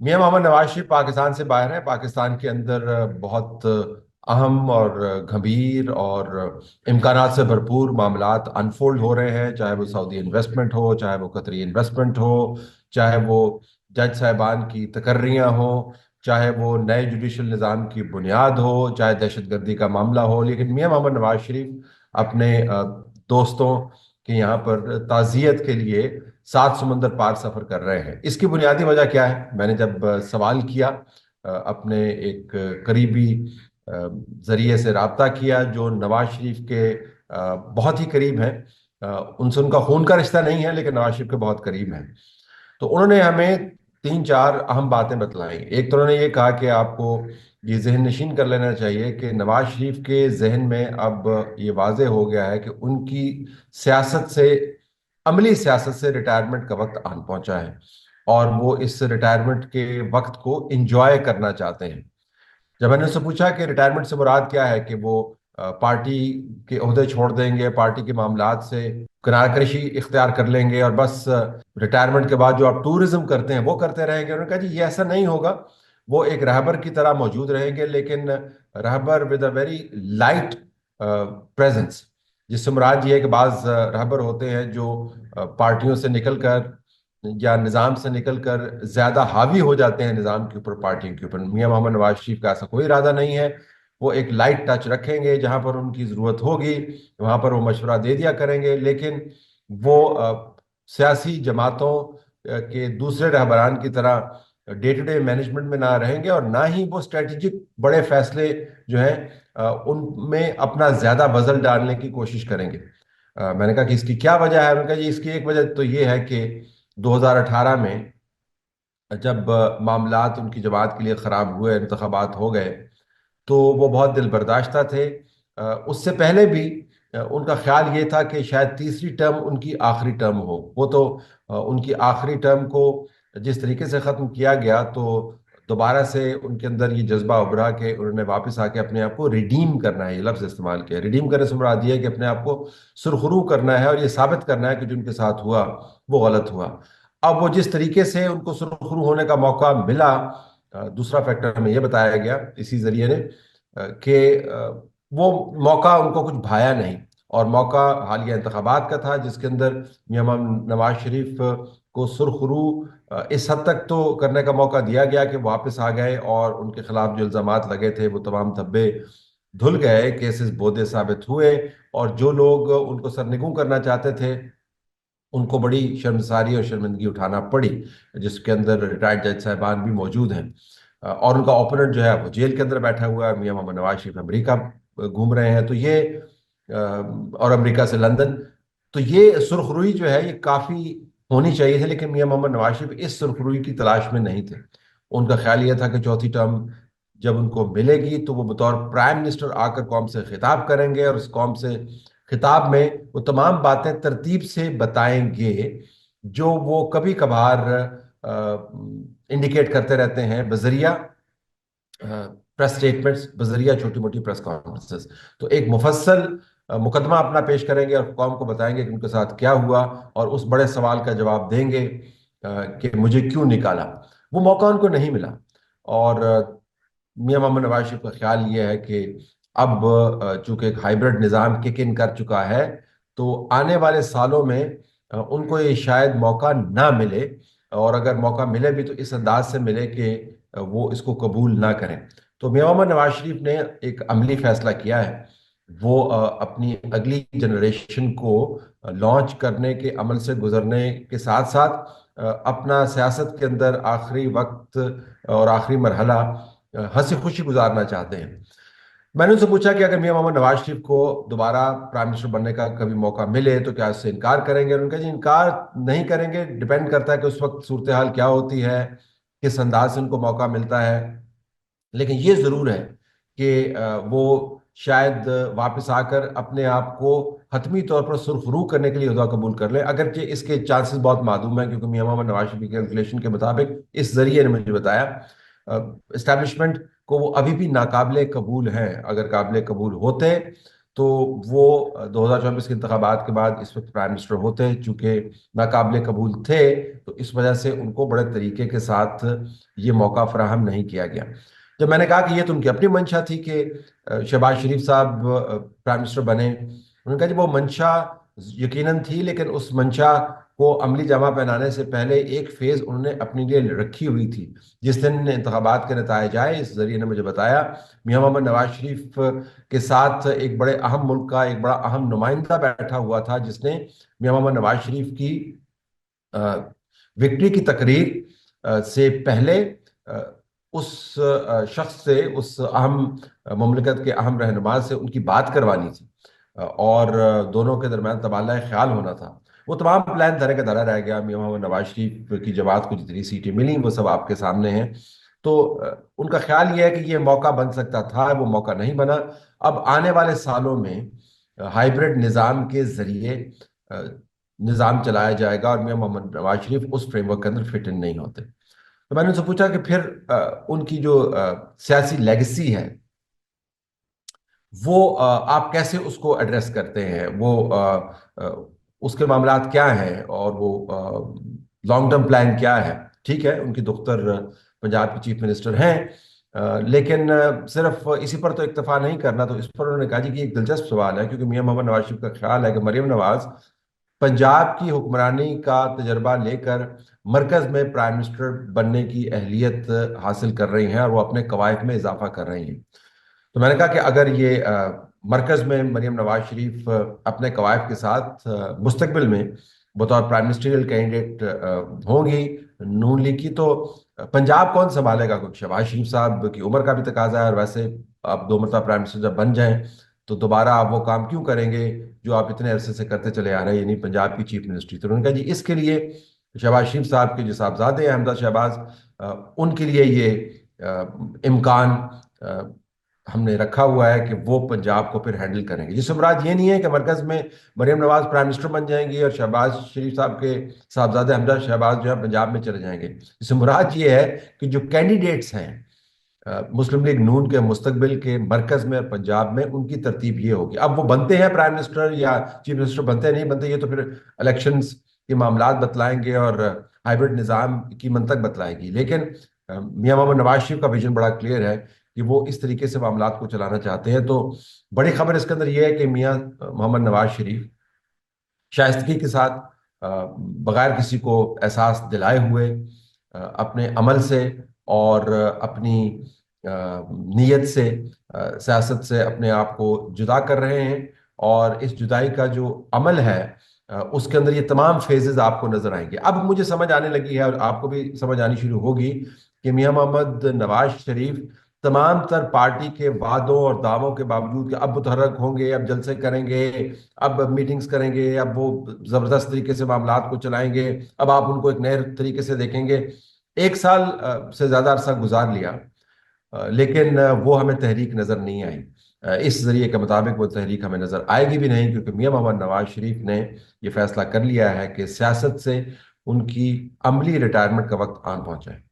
मियां मोहम्मद नवाज शरीफ पाकिस्तान से बाहर है। पाकिस्तान के अंदर बहुत अहम और गंभीर और इम्कानात से भरपूर मामलात अनफोल्ड हो रहे हैं, चाहे वो सऊदी इन्वेस्टमेंट हो, चाहे वो कतरी इन्वेस्टमेंट हो, चाहे वो जज साहिबान की तकर्रियाँ हो, चाहे वो नए जुडिशल निज़ाम की बुनियाद हो, चाहे दहशतगर्दी का मामला हो। लेकिन मियां मोहम्मद नवाज शरीफ अपने दोस्तों के यहाँ पर ताज़ियत के लिए सात समंदर पार सफर कर रहे हैं। इसकी बुनियादी वजह क्या है? मैंने जब सवाल किया, अपने एक करीबी जरिए से राब्ता किया जो नवाज शरीफ के बहुत ही करीब हैं। उनसे उनका खून का रिश्ता नहीं है, लेकिन नवाज शरीफ के बहुत करीब हैं। तो उन्होंने हमें तीन चार अहम बातें बतलाई। एक तो उन्होंने ये कहा कि आपको ये जहन नशीन कर लेना चाहिए कि नवाज शरीफ के जहन में अब ये वाज़े हो गया है कि उनकी सियासत से, अमली सियासत से रिटायरमेंट का वक्त आन पहुंचा है, और वो इस रिटायरमेंट के वक्त को इंजॉय करना चाहते हैं। जब मैंने उससे पूछा कि रिटायरमेंट से मुराद क्या है, कि वो पार्टी के ओहदे छोड़ देंगे, पार्टी के मामलात से किनारा कशी इख्तियार कर लेंगे और बस रिटायरमेंट के बाद जो आप टूरिज्म करते हैं वो करते रहेंगे, उन्होंने कहा जी ये ऐसा नहीं होगा। वो एक रहबर की तरह मौजूद रहेंगे, लेकिन रहबर with a very light presence. जिससे मुराद ये है कि बाज रहबर होते हैं जो पार्टियों से निकलकर या निज़ाम से निकलकर ज्यादा हावी हो जाते हैं निज़ाम के ऊपर, पार्टियों के ऊपर। मियां मोहम्मद नवाज शरीफ का ऐसा कोई इरादा नहीं है। वो एक लाइट टच रखेंगे, जहां पर उनकी ज़रूरत होगी वहां पर वो मशवरा दे दिया करेंगे, लेकिन वो सियासी जमातों के दूसरे रहबरान की तरह डे टू डे मैनेजमेंट में ना रहेंगे, और ना ही वो स्ट्रेटेजिक बड़े फैसले जो हैं उनमें अपना ज्यादा वजन डालने की कोशिश करेंगे। मैंने कहा कि इसकी क्या वजह है? उन्होंने कहा जी इसकी एक वजह तो ये है कि 2018 में जब मामलात उनकी जमात के लिए ख़राब हुए, इंतखाबात हो गए, तो वो बहुत दिल बर्दाश्ता थे। उससे पहले भी उनका ख्याल ये था कि शायद तीसरी टर्म उनकी आखिरी टर्म हो। वो तो उनकी आखिरी टर्म को जिस तरीके से ख़त्म किया गया, तो दोबारा से उनके अंदर ये जज्बा उभरा कि उन्होंने वापस आके अपने आप को रिडीम करना है। ये लफ्ज़ इस्तेमाल किया, रिडीम करने से मुराद ये है कि अपने आप को सुरखरू करना है और ये साबित करना है कि जो उनके साथ हुआ वो गलत हुआ। अब वो जिस तरीके से उनको सुरखरू होने का मौका मिला, दूसरा फैक्टर हमें यह बताया गया इसी जरिए ने कि वो मौका उनको कुछ भाया नहीं। और मौका हालिया इंतखाबात का था, जिसके अंदर मियां मोहम्मद नवाज शरीफ को सुरखरू इस हद तक तो करने का मौका दिया गया कि वापस आ गए, और उनके खिलाफ जो इल्जामात लगे थे वो तमाम धब्बे धुल गए, केसेस बोधे साबित हुए। और जो लोग उनको सरनिगू करना चाहते थे उनको बड़ी शर्मसारी और शर्मिंदगी उठाना पड़ी, जिसके अंदर रिटायर्ड जज साहबान भी मौजूद हैं। और उनका ओपोनेंट जो है वो जेल के अंदर बैठा हुआ है। मियां मोहम्मद नवाज शरीफ अमेरिका घूम रहे हैं, तो ये और अमेरिका से लंदन। तो ये सुरखरुई जो है ये काफ़ी होनी चाहिए थी, लेकिन मियां मोहम्मद नवाज शरीफ इस सुरखरुई की तलाश में नहीं थे। उनका ख्याल ये था कि चौथी टर्म जब उनको मिलेगी तो वो बतौर प्राइम मिनिस्टर आकर कौम से खिताब करेंगे, और उस कौम से खिताब में वो तमाम बातें तरतीब से बताएंगे जो वो कभी कभार इंडिकेट करते रहते हैं बजरिया प्रेस स्टेटमेंट्स, बजरिया छोटी मोटी प्रेस कॉन्फ्रेंसेस। तो एक मुफस्सल मुकदमा अपना पेश करेंगे और कौम को बताएंगे कि उनके साथ क्या हुआ, और उस बड़े सवाल का जवाब देंगे कि मुझे क्यों निकाला। वो मौका उनको नहीं मिला। और मियां मोहम्मद नवाज शरीफ का ख्याल ये है कि अब चूंकि एक हाइब्रिड निज़ाम किक इन कर चुका है, तो आने वाले सालों में उनको ये शायद मौका ना मिले, और अगर मौका मिले भी तो इस अंदाज से मिले कि वो इसको कबूल ना करें। तो मियां मोहम्मद नवाज शरीफ ने एक अमली फैसला किया है। वो अपनी अगली जनरेशन को लॉन्च करने के अमल से गुजरने के साथ साथ अपना सियासत के अंदर आखिरी वक्त और आखिरी मरहला हंसी खुशी गुजारना चाहते हैं। मैंने उनसे पूछा कि अगर मियां मोहम्मद नवाज शरीफ को दोबारा प्राइम मिनिस्टर बनने का कभी मौका मिले तो क्या उससे इनकार करेंगे? उनका जी इनकार नहीं करेंगे, डिपेंड करता है कि उस वक्त सूरत हाल क्या होती है, किस अंदाज से उनको मौका मिलता है। लेकिन ये जरूर है कि वो शायद वापस आकर अपने आप को हतमी तौर पर सुरखरू करने के लिए उहदा कबूल कर ले, अगरचे इसके चांसेस बहुत मादूम हैं, क्योंकि मियां मोहम्मद नवाज शरीफ की कैलकुलेशन के मुताबिक, इस जरिए ने मुझे बताया, इस्टेब्लिशमेंट को वो अभी भी नाकाबिले कबूल हैं। अगर काबिले कबूल होते تو وہ 2024 کے انتخابات کے بعد اس وقت پرائم منسٹر ہوتے، چونکہ ناقابل قبول تھے تو اس وجہ سے ان کو بڑے طریقے کے ساتھ یہ موقع فراہم نہیں کیا گیا۔ جب میں نے کہا کہ یہ تو ان کی اپنی منشا تھی کہ شہباز شریف صاحب پرائم منسٹر بنے، انہوں نے کہا جی وہ منشا یقیناً تھی، لیکن اس منشا کو عملی جامہ پہنانے سے پہلے ایک فیز انہوں نے اپنے لیے رکھی ہوئی تھی۔ جس دن انتخابات کے نتائج آئے، اس ذریعے نے مجھے بتایا میاں محمد نواز شریف کے ساتھ ایک بڑے اہم ملک کا ایک بڑا اہم نمائندہ بیٹھا ہوا تھا، جس نے میاں محمد نواز شریف کی وکٹری کی تقریر سے پہلے اس شخص سے، اس اہم مملکت کے اہم رہنما سے ان کی بات کروانی تھی، اور دونوں کے درمیان تبادلہ خیال ہونا تھا۔ وہ تمام پلان دھرے کا دھرا رہ گیا۔ میاں محمد نواز شریف کی جماعت کو جتنی سیٹیں ملیں وہ سب آپ کے سامنے ہیں۔ تو ان کا خیال یہ ہے کہ یہ موقع بن سکتا تھا، وہ موقع نہیں بنا۔ اب آنے والے سالوں میں ہائیبرڈ نظام کے ذریعے نظام چلایا جائے گا، اور میاں محمد نواز شریف اس فریم ورک کے اندر فٹ ان نہیں ہوتے۔ تو میں نے ان سے پوچھا کہ پھر ان کی جو سیاسی لیگسی ہے وہ آپ کیسے اس کو ایڈریس کرتے ہیں، وہ اس کے معاملات کیا ہیں، اور وہ لانگ ٹرم پلان کیا ہے؟ ٹھیک ہے، ان کی دختر پنجاب کی چیف منسٹر ہیں، لیکن صرف اسی پر تو اکتفا نہیں کرنا۔ تو اس پر انہوں نے کہا جی کہ ایک دلچسپ سوال ہے، کیونکہ میاں محمد نواز شریف کا خیال ہے کہ مریم نواز پنجاب کی حکمرانی کا تجربہ لے کر مرکز میں پرائم منسٹر بننے کی اہلیت حاصل کر رہی ہیں، اور وہ اپنے قوائف میں اضافہ کر رہی ہیں۔ تو میں نے کہا کہ اگر یہ مرکز میں مریم نواز شریف اپنے قوائف کے ساتھ مستقبل میں بطور پرائم منسٹریل کینڈیڈیٹ ہوں گی نون لیگ کی، تو پنجاب کون سنبھالے گا؟ کیونکہ شہباز شریف صاحب کی عمر کا بھی تقاضا ہے، اور ویسے آپ 2 مرتبہ پرائم منسٹر جب بن جائیں تو دوبارہ آپ وہ کام کیوں کریں گے جو آپ اتنے عرصے سے کرتے چلے آ رہے ہیں، یعنی پنجاب کی چیف منسٹری۔ تو انہوں نے کہا جی اس کے لیے شہباز شریف صاحب کے جو صاحبزادے ہیں حمزہ شہباز، ان کے لیے یہ امکان ہم نے رکھا ہوا ہے کہ وہ پنجاب کو پھر ہینڈل کریں گے۔ جس سے مراد یہ نہیں ہے کہ مرکز میں مریم نواز پرائم منسٹر بن جائیں گی اور شہباز شریف صاحب کے صاحبزادے حمزہ شہباز جو ہے پنجاب میں چلے جائیں گے۔ اس سے مراد یہ ہے کہ جو کینڈیڈیٹس ہیں مسلم لیگ نون کے مستقبل کے مرکز میں اور پنجاب میں، ان کی ترتیب یہ ہوگی۔ اب وہ بنتے ہیں پرائم منسٹر یا چیف منسٹر، بنتے نہیں بنتے، یہ تو پھر الیکشنز کے معاملات بتلائیں گے اور ہائیبرڈ نظام کی منطق بتلائے گی۔ لیکن میاں محمد نواز شریف کا ویژن بڑا کلیئر ہے کہ وہ اس طریقے سے معاملات کو چلانا چاہتے ہیں۔ تو بڑی خبر اس کے اندر یہ ہے کہ میاں محمد نواز شریف شائستگی کے ساتھ، بغیر کسی کو احساس دلائے ہوئے، اپنے عمل سے اور اپنی نیت سے، سیاست سے اپنے آپ کو جدا کر رہے ہیں، اور اس جدائی کا جو عمل ہے اس کے اندر یہ تمام فیزز آپ کو نظر آئیں گے۔ اب مجھے سمجھ آنے لگی ہے، اور آپ کو بھی سمجھ آنی شروع ہوگی، کہ میاں محمد نواز شریف تمام تر پارٹی کے وعدوں اور دعووں کے باوجود کہ اب متحرک ہوں گے، اب جلسے کریں گے، اب میٹنگز کریں گے، اب وہ زبردست طریقے سے معاملات کو چلائیں گے، اب آپ ان کو ایک نئے طریقے سے دیکھیں گے۔ 1 سال سے زیادہ عرصہ گزار لیا، لیکن وہ ہمیں تحریک نظر نہیں آئی۔ اس ذریعے کے مطابق وہ تحریک ہمیں نظر آئے گی بھی نہیں، کیونکہ میاں محمد نواز شریف نے یہ فیصلہ کر لیا ہے کہ سیاست سے ان کی عملی ریٹائرمنٹ کا وقت آن پہنچا ہے۔